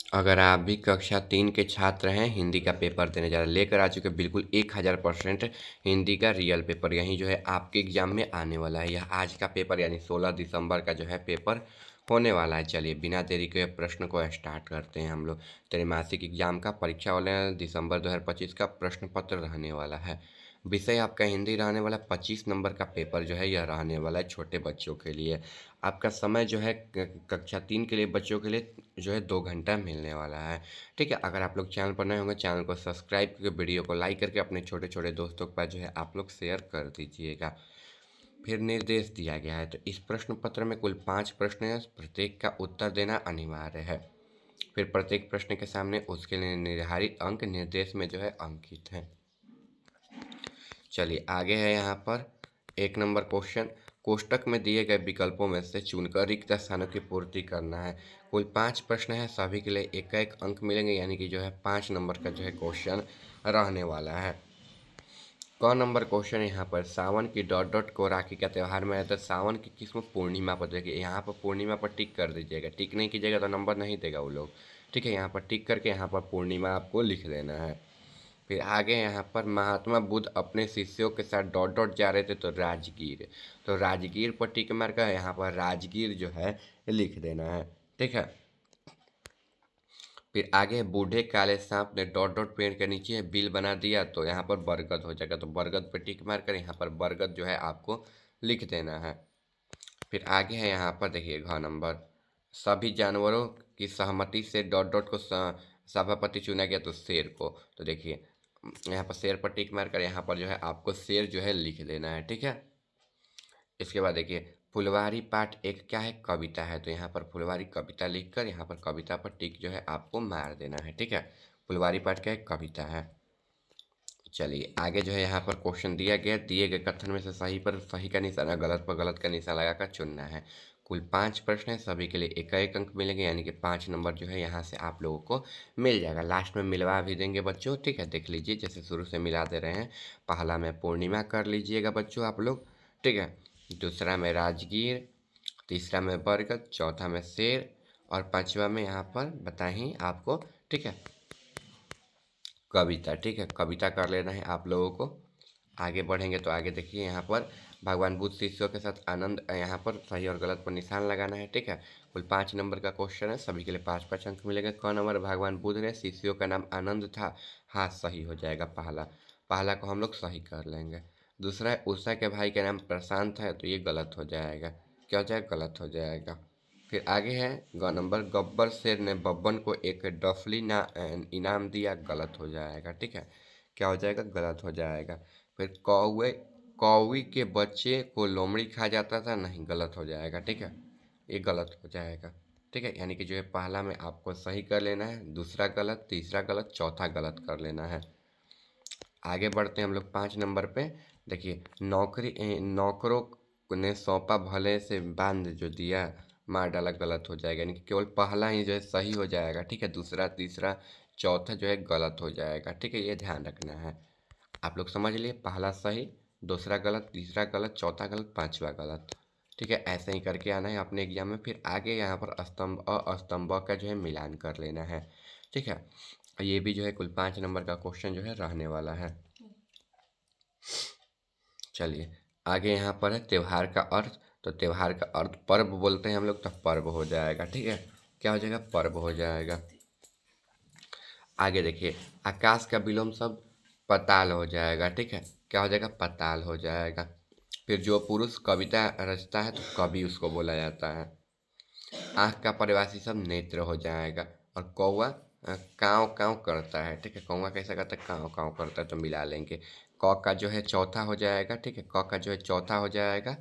अगर आप भी कक्षा 3 के छात्र हैं, हिंदी का पेपर देने जा रहे हैं, लेकर आ चुके बिल्कुल 1000% हिंदी का रियल पेपर यहीं जो है आपके एग्जाम में आने वाला है। यह आज का पेपर यानी 16 दिसंबर का जो है पेपर होने वाला है। चलिए बिना देरी के प्रश्न को स्टार्ट करते हैं हम लोग। त्रैमासिक एग्जाम का परीक्षा वाले दिसंबर 2025 का प्रश्न पत्र रहने वाला है। विषय आपका हिंदी रहने वाला 25 नंबर का पेपर जो है यह रहने वाला है छोटे बच्चों के लिए। आपका समय जो है कक्षा 3 के लिए बच्चों के लिए जो है 2 घंटा मिलने वाला है। ठीक है, अगर आप लोग चैनल पर नए होंगे चैनल को सब्सक्राइब करके वीडियो को लाइक करके अपने छोटे छोटे दोस्तों के पास जो है आप लोग शेयर कर दीजिएगा। फिर निर्देश दिया गया है, तो इस प्रश्न पत्र में कुल 5 प्रश्न हैं, प्रत्येक का उत्तर देना अनिवार्य है। फिर प्रत्येक प्रश्न के सामने उसके लिए निर्धारित अंक निर्देश में जो है अंकित हैं। चलिए आगे है यहाँ पर 1 नंबर क्वेश्चन। कोष्टक में दिए गए विकल्पों में से चुनकर रिक्त स्थानों की पूर्ति करना है। कुल 5 प्रश्न है, सभी के लिए एक एक अंक मिलेंगे, यानी कि जो है 5 नंबर का जो है क्वेश्चन रहने वाला है। क नंबर क्वेश्चन यहाँ पर सावन की डॉट डॉट को राखी का त्यौहार में आता है। सावन की किस्म पूर्णिमा पर देखिए, यहाँ पर पूर्णिमा पर टिक कर दीजिएगा, टिक नहीं कीजिएगा तो नंबर नहीं देगा वो लोग। ठीक है, यहाँ पर टिक करके यहाँ पर पूर्णिमा आपको लिख देना है। फिर आगे यहाँ पर महात्मा बुद्ध अपने शिष्यों के साथ डॉट डॉट जा रहे थे तो राजगीर, तो राजगीर पर टिक मार कर यहाँ पर राजगीर जो है लिख देना है। ठीक है, फिर आगे बूढ़े काले सांप ने डॉट डॉट पेड़ के नीचे बिल बना दिया तो यहाँ पर बरगद हो जाएगा, तो बरगद पर टिक मार कर यहाँ पर बरगद जो है आपको लिख देना है। फिर आगे है यहाँ पर देखिए घ नंबर, सभी जानवरों की सहमति से डॉट डॉट को सभापति चुना गया तो शेर को, तो देखिए यहाँ पर शेर पर टिक मार कर यहाँ पर जो है आपको शेर जो है लिख देना है। ठीक है, इसके बाद देखिए फुलवारी पाठ एक क्या है, कविता है, तो यहाँ पर फुलवारी कविता लिखकर यहाँ पर कविता पर टिक जो है आपको मार देना है। ठीक है, फुलवारी पाठ क्या है, कविता है। चलिए आगे जो है यहाँ पर क्वेश्चन दिया गया, दिए गए कथन में से सही पर सही का निशाना, गलत पर गलत का निशान लगाकर चुनना है। कुल 5 प्रश्न है, सभी के लिए एक एक अंक मिलेंगे, यानी कि 5 नंबर जो है यहाँ से आप लोगों को मिल जाएगा। लास्ट में मिलवा भी देंगे बच्चों। ठीक है, देख लीजिए जैसे शुरू से मिला दे रहे हैं। पहला में पूर्णिमा कर लीजिएगा बच्चों आप लोग। ठीक है, दूसरा में राजगीर, तीसरा में बरगद, चौथा में शेर और पांचवा में यहाँ पर बताएं आपको। ठीक है, कविता। ठीक है, कविता कर लेना है आप लोगों को। आगे बढ़ेंगे तो आगे देखिए यहाँ पर भगवान बुद्ध शिष्यों के साथ आनंद, यहाँ पर सही और गलत पर निशान लगाना है। ठीक है, कुल 5 नंबर का क्वेश्चन है, सभी के लिए 5-5 अंक मिलेंगे। क नंबर, भगवान बुद्ध ने शिष्यों का नाम आनंद था, हाँ सही हो जाएगा। पहला पहला को हम लोग सही कर लेंगे। दूसरा है उषा के भाई का नाम प्रशांत है, तो ये गलत हो जाएगा। क्या हो जाएगा, गलत हो जाएगा। फिर आगे है ग नंबर, गब्बर शेर ने बब्बन को एक डफली ना इनाम दिया, गलत हो जाएगा। ठीक है, क्या हो जाएगा, गलत हो जाएगा। फिर कौवे कौवी के बच्चे को लोमड़ी खा जाता था, नहीं गलत हो जाएगा। ठीक है, ये गलत हो जाएगा। ठीक है, यानी कि जो है पहला में आपको सही कर लेना है, दूसरा गलत, तीसरा गलत, चौथा गलत कर लेना है। आगे बढ़ते हैं हम लोग 5 नंबर पे। देखिए नौकरों ने सौंपा भले से बांध जो दिया मार डाला, गलत हो जाएगा, यानी कि केवल पहला ही जो है सही हो जाएगा। ठीक है, दूसरा तीसरा चौथा जो है गलत हो जाएगा। ठीक है, ये ध्यान रखना है। आप लोग समझ लिए, पहला सही, दूसरा गलत, तीसरा गलत, चौथा गलत, पांचवा गलत। ठीक है, ऐसे ही करके आना है अपने एग्जाम में। फिर आगे यहाँ पर स्तंभ स्तंभ का जो है मिलान कर लेना है। ठीक है, ये भी जो है कुल 5 नंबर का क्वेश्चन जो है रहने वाला है। चलिए आगे यहाँ पर है त्योहार का अर्थ, तो त्योहार का अर्थ पर्व बोलते हैं हम लोग, तो पर्व हो जाएगा। ठीक है, क्या हो जाएगा, पर्व हो जाएगा। आगे देखिए आकाश का विलोम शब्द पताल हो जाएगा। ठीक है, क्या हो जाएगा, पताल हो जाएगा। फिर जो पुरुष कविता रचता है तो कवि उसको बोला जाता है। आँख का परिभाषी शब्द नेत्र हो जाएगा। और कौवा काँव काँव करता है। ठीक है, कौवा कैसा करता है, काँव काँव करता है, तो मिला लेंगे। क का जो है चौथा हो जाएगा। ठीक है, क का जो है चौथा हो जाएगा,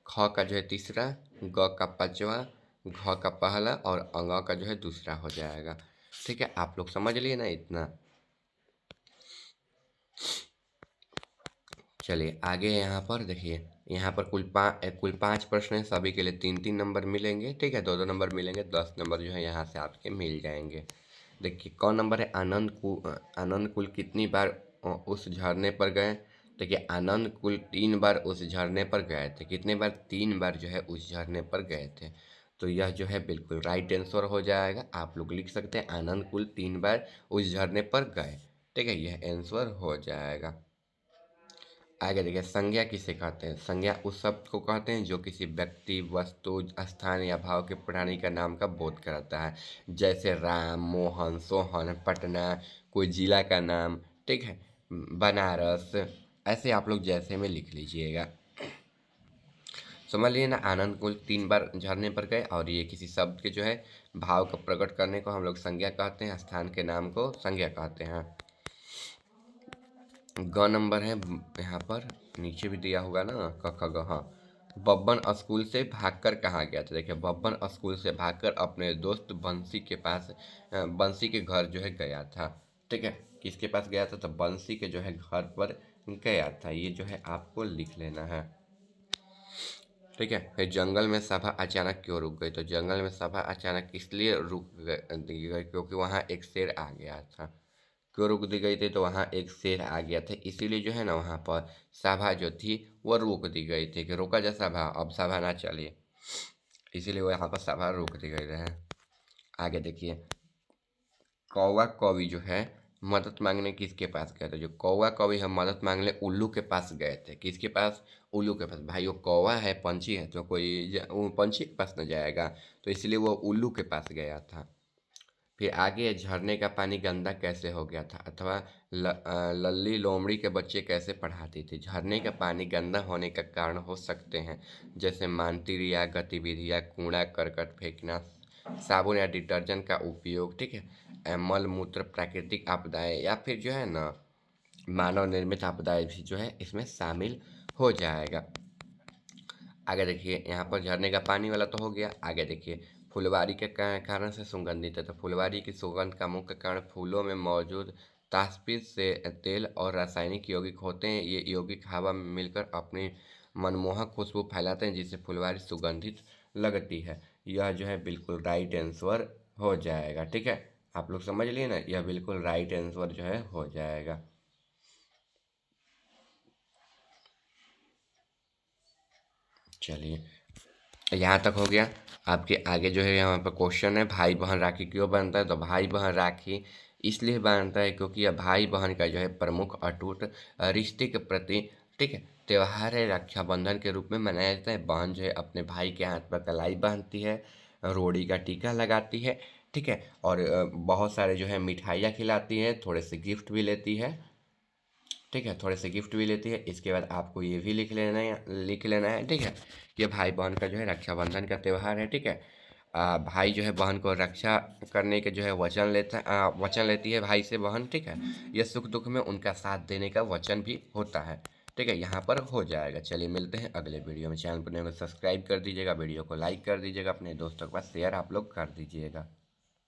ख का जो है तीसरा, ग का पांचवा, घ का पहला और अंग का जो है दूसरा हो जाएगा। ठीक है, आप लोग समझ लिए ना इतना। चलिए आगे यहाँ पर देखिए, यहाँ पर कुल 5 प्रश्न हैं, सभी के लिए 3-3 नंबर मिलेंगे। ठीक है, 2-2 नंबर मिलेंगे, 10 नंबर जो है यहाँ से आपके मिल जाएंगे। देखिए कौन नंबर है, आनंद कुल कितनी बार उस झरने पर गए। देखिए आनंद कुल 3 बार उस झरने पर गए थे। कितने बार, 3 बार जो है उस झरने पर गए थे। तो यह जो है बिल्कुल राइट आंसर हो जाएगा। आप लोग लिख सकते हैं आनंद कुल 3 बार उस झरने पर गए। ठीक है, यह आंसर हो जाएगा। आगे देखिए, संज्ञा किसे कहते हैं? संज्ञा उस शब्द को कहते हैं जो किसी व्यक्ति, वस्तु, स्थान या भाव के प्राणी का नाम का बोध कराता है। जैसे राम, मोहन, सोहन, पटना, कोई जिला का नाम, ठीक है, बनारस, ऐसे आप लोग जैसे में लिख लीजिएगा। समझ लिए ना, आनंद कुल 3 बार झरने पर गए, और ये किसी शब्द के जो है भाव को प्रकट करने को हम लोग संज्ञा कहते हैं, स्थान के नाम को संज्ञा कहते हैं। ग नंबर है यहाँ पर, नीचे भी दिया होगा ना, क ख ग। हाँ, बब्बन स्कूल से भागकर कहाँ गया था? देखिए, बब्बन स्कूल से भागकर अपने दोस्त बंसी के पास, बंसी के घर जो है गया था। ठीक है, किसके पास गया था? तो बंसी के जो है घर पर गया था। ये जो है आपको लिख लेना है। ठीक है, फिर जंगल में सभा अचानक क्यों रुक गई? तो जंगल में सभा अचानक इसलिए रुक गई क्योंकि वहाँ एक शेर आ गया था। क्यों रुक दी गई थी? तो वहाँ एक शेर आ गया था, इसीलिए जो है ना वहाँ पर सभा जो थी वो रोक दी गई थी, कि रोका जा सभा, अब सभा ना चलिए, इसीलिए वो यहाँ पर सभा रोक दी गई है। आगे देखिए, कौवा कौवी जो है मदद मांगने किसके पास गए थे? जो कौवा कौवी है मदद मांगने उल्लू के पास गए थे। किसके पास? उल्लू के पास। भाई वो कौवा है, पंछी है, तो कोई वो पंछी के पास न जाएगा, तो इसलिए वो उल्लू के पास गया था। फिर आगे, झरने का पानी गंदा कैसे हो गया था? अथवा लल्ली लोमड़ी के बच्चे कैसे पढ़ाती थी? झरने का पानी गंदा होने का कारण हो सकते हैं जैसे मानतीरिया गतिविधियाँ, कूड़ा करकट फेंकना, साबुन या डिटर्जेंट का उपयोग, ठीक है, मल मूत्र, प्राकृतिक आपदाएं, या फिर जो है ना मानव निर्मित आपदाएं भी जो है इसमें शामिल हो जाएगा। आगे देखिए, यहाँ पर झरने का पानी वाला तो हो गया। आगे देखिए, फुलवारी के कारण से सुगंधित है। तो फुलवारी की सुगंध का मुख्य कारण फूलों में मौजूद तासपीस से तेल और रासायनिक यौगिक होते हैं। ये यौगिक हवा में मिलकर अपनी मनमोहक खुशबू फैलाते हैं, जिससे फुलवारी सुगंधित लगती है। यह जो है बिल्कुल राइट आंसर हो जाएगा। ठीक है, आप लोग समझ लिए ना, यह बिल्कुल राइट आंसर जो है हो जाएगा। चलिए, यहाँ तक हो गया। आपके आगे जो है यहाँ पर क्वेश्चन है, भाई बहन राखी क्यों बांधता है? तो भाई बहन राखी इसलिए बांधता है क्योंकि यह भाई बहन का जो है प्रमुख अटूट रिश्ते के प्रति, ठीक है, त्यौहार है। रक्षाबंधन के रूप में मनाया जाता है। बहन जो है अपने भाई के हाथ पर कलाई बांधती है, रोड़ी का टीका लगाती है, ठीक है, और बहुत सारे जो है मिठाइयाँ खिलाती है, थोड़े से गिफ्ट भी लेती है, ठीक है, थोड़े से गिफ्ट भी लेती है। इसके बाद आपको ये भी लिख लेना है, ठीक है। ये भाई बहन का जो है रक्षाबंधन का त्यौहार है, ठीक है। भाई जो है बहन को रक्षा करने के जो है वचन लेती है भाई से बहन, ठीक है। ये सुख दुख में उनका साथ देने का वचन भी होता है, ठीक है। यहाँ पर हो जाएगा। चलिए, मिलते हैं अगले वीडियो में। चैनल पर नए हो सब्सक्राइब कर दीजिएगा, वीडियो को लाइक कर दीजिएगा, अपने दोस्तों के पास शेयर आप लोग कर दीजिएगा।